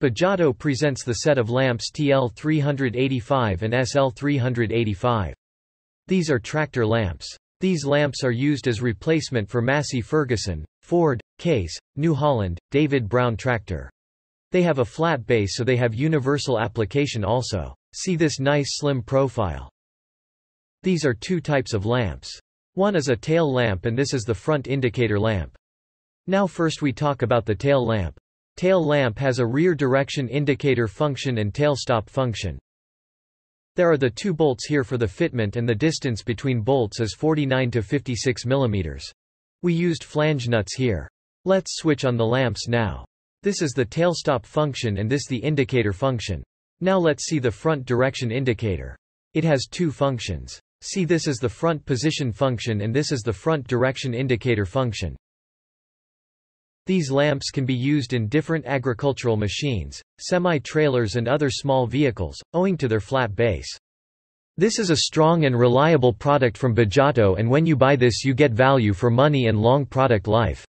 Bajato presents the set of lamps TL385 and SL385. These are tractor lamps. These lamps are used as replacement for Massey Ferguson, Ford, Case, New Holland, David Brown tractor. They have a flat base, so they have universal application also. See this nice slim profile. These are two types of lamps. One is a tail lamp and this is the front indicator lamp. Now first we talk about the tail lamp. Tail lamp has a rear direction indicator function and tail stop function. There are the two bolts here for the fitment and the distance between bolts is 49 to 56 mm. We used flange nuts here. Let's switch on the lamps now. This is the tail stop function and this the indicator function. Now let's see the front direction indicator. It has two functions. See, this is the front position function and this is the front direction indicator function. These lamps can be used in different agricultural machines, semi-trailers and other small vehicles, owing to their flat base. This is a strong and reliable product from Bajato, and when you buy this you get value for money and long product life.